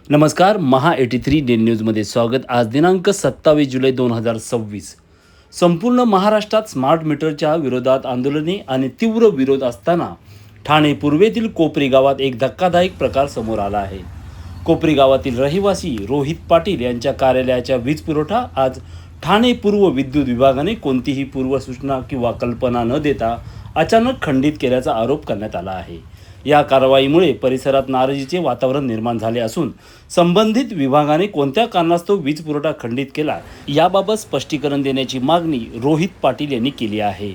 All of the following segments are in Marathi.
नमस्कार. महा 83 डे न्यूजमध्ये स्वागत. आज दिनांक 27 जुलै 2026. संपूर्ण महाराष्ट्रात स्मार्ट मीटरच्या विरोधात आंदोलने आणि तीव्र विरोध असताना ठाणे पूर्वेतील कोपरी गावात एक धक्कादायक प्रकार समोर आला आहे. कोपरी गावातील रहिवासी रोहित पाटील यांच्या कार्यालयाच्या वीज पुरवठा आज ठाणे पूर्व विद्युत विभागाने कोणतीही पूर्वसूचना किंवा कल्पना न देता अचानक खंडित केल्याचा आरोप करण्यात आला आहे. या कारवाईमुळे परिसरात नाराजीचे वातावरण निर्माण झाले असून संबंधित विभागाने कोणत्या कारणास्तव वीज पुरवठा खंडित केला याबाबत स्पष्टीकरण देण्याची मागणी रोहित पाटील यांनी केली आहे.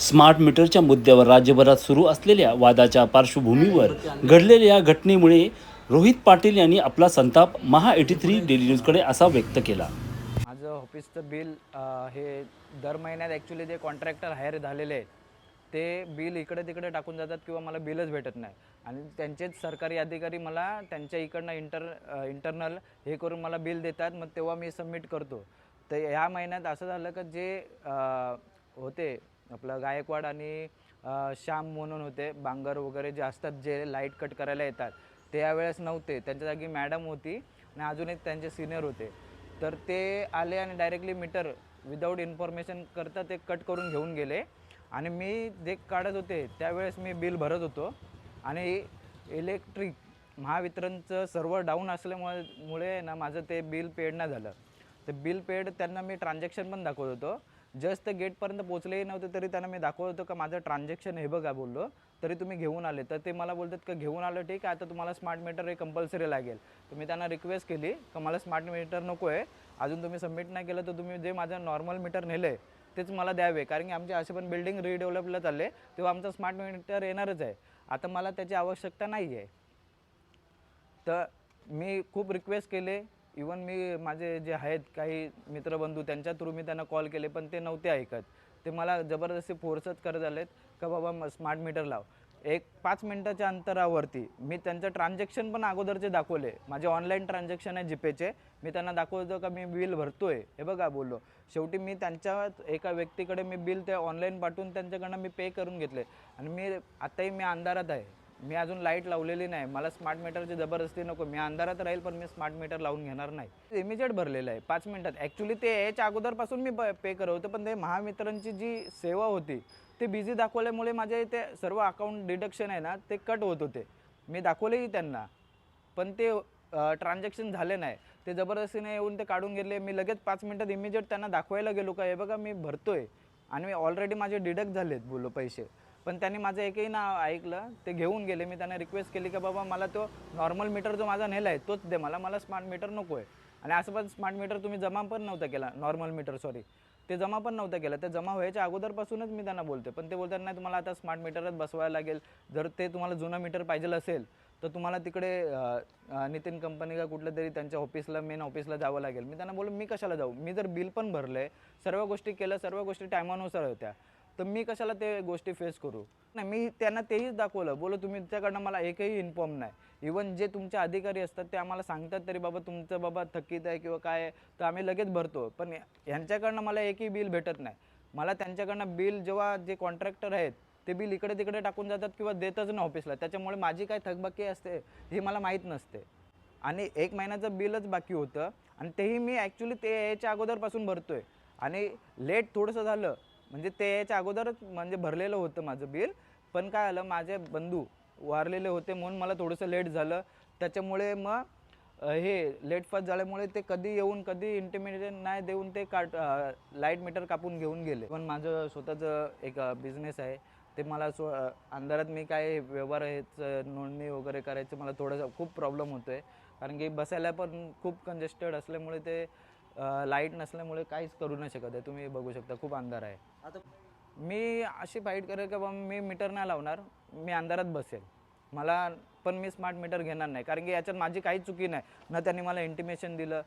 स्मार्ट मीटरच्या मुद्द्यावर राज्यभरात सुरू असलेल्या वादाच्या पार्श्वभूमीवर घडलेल्या या घटनेमुळे रोहित पाटील यांनी आपला संताप महा 83 डेली न्यूजकडे असा व्यक्त केला. माझं ऑफिसचं बिल हे दर महिन्यात ॲक्च्युली जे कॉन्ट्रॅक्टर हायर झालेले आहेत ते बिल इकडे तिकडे टाकून जातात किंवा मला बिलच भेटत नाही आणि त्यांचेच सरकारी अधिकारी मला त्यांच्या इकडनं इंटरनल हे करून मला बिल देतात. मग तेव्हा मी सबमिट करतो. तर ह्या महिन्यात असं झालं का जे होते आपलं गायकवाड आणि श्याम म्हणून होते बांगर वगैरे जे असतात जे लाईट कट करायला येतात ते यावेळेस नव्हते. त्यांच्या जागी मॅडम होती आणि अजून एक त्यांचे सिनियर होते. तर ते आले आणि डायरेक्टली मीटर विदाऊट इन्फॉर्मेशन करता ते कट करून घेऊन गेले आणि मी जे काढत होते त्यावेळेस मी बिल भरत होतो आणि इलेक्ट्रिक महावितरणचं सर्व्हर डाऊन असल्यामुळे ना माझं ते बिल पेड नाही झालं. ते बिल पेड त्यांना मी ट्रान्झॅक्शन पण दाखवत होतो. जस्ट गेटपर्यंत पोचलेही नव्हते तरी त्यांना मी दाखवत होतो का माझं ट्रान्झॅक्शन हे बघा बोललो तरी तुम्ही घेऊन आले. तर ते मला बोलतात का घेऊन आलं ठीक आहे, आता तुम्हाला स्मार्ट मीटर हे कंपल्सरी लागेल. तर मी त्यांना रिक्वेस्ट केली का मला स्मार्ट मीटर नको आहे, अजून तुम्ही सबमिट नाही केलं तर तुम्ही जे माझं नॉर्मल मीटर नेलं आहे तेच मला द्यावे, कारण की आमचे असे पण बिल्डिंग रिडेव्हलपला चालले तेव्हा आमचं स्मार्ट मीटर येणारच आहे. आता मला त्याची आवश्यकता नाही आहे. तर मी खूप रिक्वेस्ट केले. इवन मी माझे जे आहेत काही मित्रबंधू त्यांच्या थ्रू मी त्यांना कॉल केले पण ते नव्हते ऐकत. ते मला जबरदस्ती फोर्सच करत आलेत का बाबा स्मार्ट मीटर लाव. एक 5 मिनटाच्या अंतरावरती मी त्यांचं ट्रान्झॅक्शन पण अगोदरचे दाखवले. माझे ऑनलाईन ट्रान्झॅक्शन आहे जीपेचे. मी त्यांना दाखवतो का मी बिल भरतोय हे बघा बोललो. शेवटी मी त्यांच्या एका व्यक्तीकडे मी बिल ते ऑनलाईन पाठवून त्यांच्याकडनं मी पे करून घेतले आणि आत्ताही मी अंधारात आहे. मी अजून लाईट लावलेली नाही. मला स्मार्ट मीटरची जबरदस्ती नको. मी अंधारात राहील पण मी स्मार्ट मीटर लावून घेणार नाही. इमिजिएट भरलेलं आहे 5 मिनटात. ॲक्च्युली ते याच्या अगोदरपासून मी पे करत होतं पण ते महावितरणची जी सेवा होती ते बिझी दाखवल्यामुळे माझे ते सर्व अकाउंट डिडक्शन आहे ना ते कट होत होते. मी दाखवलेही त्यांना पण ते ट्रान्झॅक्शन झाले नाही. ते जबरदस्तीने येऊन ते काढून घेतले. मी लगेच 5 मिनटात इमिजिएट त्यांना दाखवायला गेलो का हे बघा मी भरतोय आणि ऑलरेडी माझे डिडक्ट झालेत बोललो पैसे. पण त्यांनी माझं एकही नाव ऐकलं. ते घेऊन गेले. मी त्यांना रिक्वेस्ट केली का बाबा मला तो नॉर्मल मीटर जो माझा नेला आहे तोच दे, मला स्मार्ट मीटर नको आहे. आणि असं पण स्मार्ट मीटर तुम्ही जमा पण नव्हता केला. नॉर्मल मीटर ते जमा पण नव्हतं केलं. ते जमा व्हायच्या अगोदरपासूनच मी त्यांना बोलते पण ते बोलतात नाही तुम्हाला आता स्मार्ट मीटरच बसवायला लागेल. जर ते तुम्हाला जुनं मीटर पाहिजे असेल तर तुम्हाला तिकडे नितीन कंपनी का कुठलं तरी त्यांच्या ऑफिसला मेन ऑफिसला जावं लागेल. मी त्यांना बोललो मी कशाला जाऊ, मी जर बिल पण भरलं आहे, सर्व गोष्टी केल्या, सर्व गोष्टी टायमानुसार होत्या, तर मी कशाला ते गोष्टी फेस करू. नाही मी त्यांना तेहीच दाखवलं. बोलो तुम्ही तुमच्याकडनं मला एकही इन्फॉर्म नाही. इवन जे तुमचे अधिकारी असतात ते आम्हाला सांगतात तरी बाबा तुमचं बाबा थकीत आहे किंवा काय आहे तर आम्ही लगेच भरतो. पण यांच्याकडनं मला एकही बिल भेटत नाही. मला त्यांच्याकडनं बिल जेव्हा जे कॉन्ट्रॅक्टर आहेत ते बिल इकडे तिकडे टाकून जातात किंवा देतच नाही ऑफिसला. त्याच्यामुळे माझी काय थकबाकी असते हे मला माहीत नसते. आणि 1 महिन्याचं बिलच बाकी होतं आणि तेही मी ॲक्च्युली ते याच्या अगोदरपासून भरतोय आणि लेट थोडंसं झालं म्हणजे ते याच्या अगोदरच म्हणजे भरलेलं होतं माझं बिल. पण काय आलं माझे बंधू वारलेले होते म्हणून मला थोडंसं लेट झालं. त्याच्यामुळे मग हे लेट फास्ट झाल्यामुळे ते कधी येऊन कधी इंटिमेशन नाही देऊन ते लाईट मीटर कापून घेऊन गेले. पण माझं स्वतःचं एक बिझनेस आहे. ते मला अंधारात मी काय व्यवहार नोंदणी वगैरे करायचं मला थोडंसं खूप प्रॉब्लेम होतो आहे. कारण की बसायला पण खूप कंजेस्टेड असल्यामुळे ते लाईट नसल्यामुळे काहीच करू नाही शकत आहे. तुम्ही बघू शकता खूप अंधार आहे. आता मी अशी फाईट करेल की बाबा मी मीटर नाही लावणार, मी अंधारात बसेल. मला पण मी स्मार्ट मीटर घेणार नाही कारण की याच्यात माझी काही चुकी नाही. ना त्यांनी मला इंटिमेशन दिलं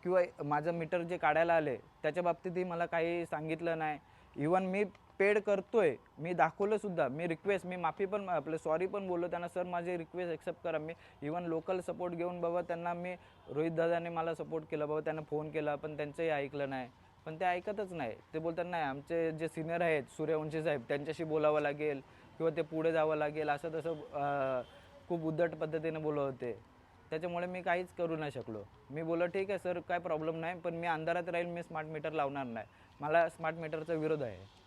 किंवा माझं मीटर जे काढायला आले त्याच्या बाबतीतही मला काही सांगितलं नाही. इवन मी पेड करतोय, मी दाखवलंसुद्धा, मी माफी पण आपलं सॉरी पण बोललो त्यांना, सर माझी रिक्वेस्ट ॲक्सेप्ट करा. मी इवन लोकल सपोर्ट घेऊन बाबा त्यांना मी रोहित दादाने मला सपोर्ट केला बाबा, त्यांना फोन केला पण त्यांचंही ऐकलं नाही. पण ते ऐकतच नाही. ते बोलतात नाही आमचे जे सिनियर आहेत सूर्यवंशी साहेब त्यांच्याशी बोलावं लागेल किंवा ते पुढे जावं लागेल असं तसं खूप उद्धट पद्धतीने बोलत होते. त्याच्यामुळे मी काहीच करू नाही शकलो. मी बोललो ठीक आहे सर, काय प्रॉब्लेम नाही, पण मी अंधारात राहील, मी स्मार्ट मीटर लावणार नाही. मला स्मार्ट मीटरचा विरोध आहे.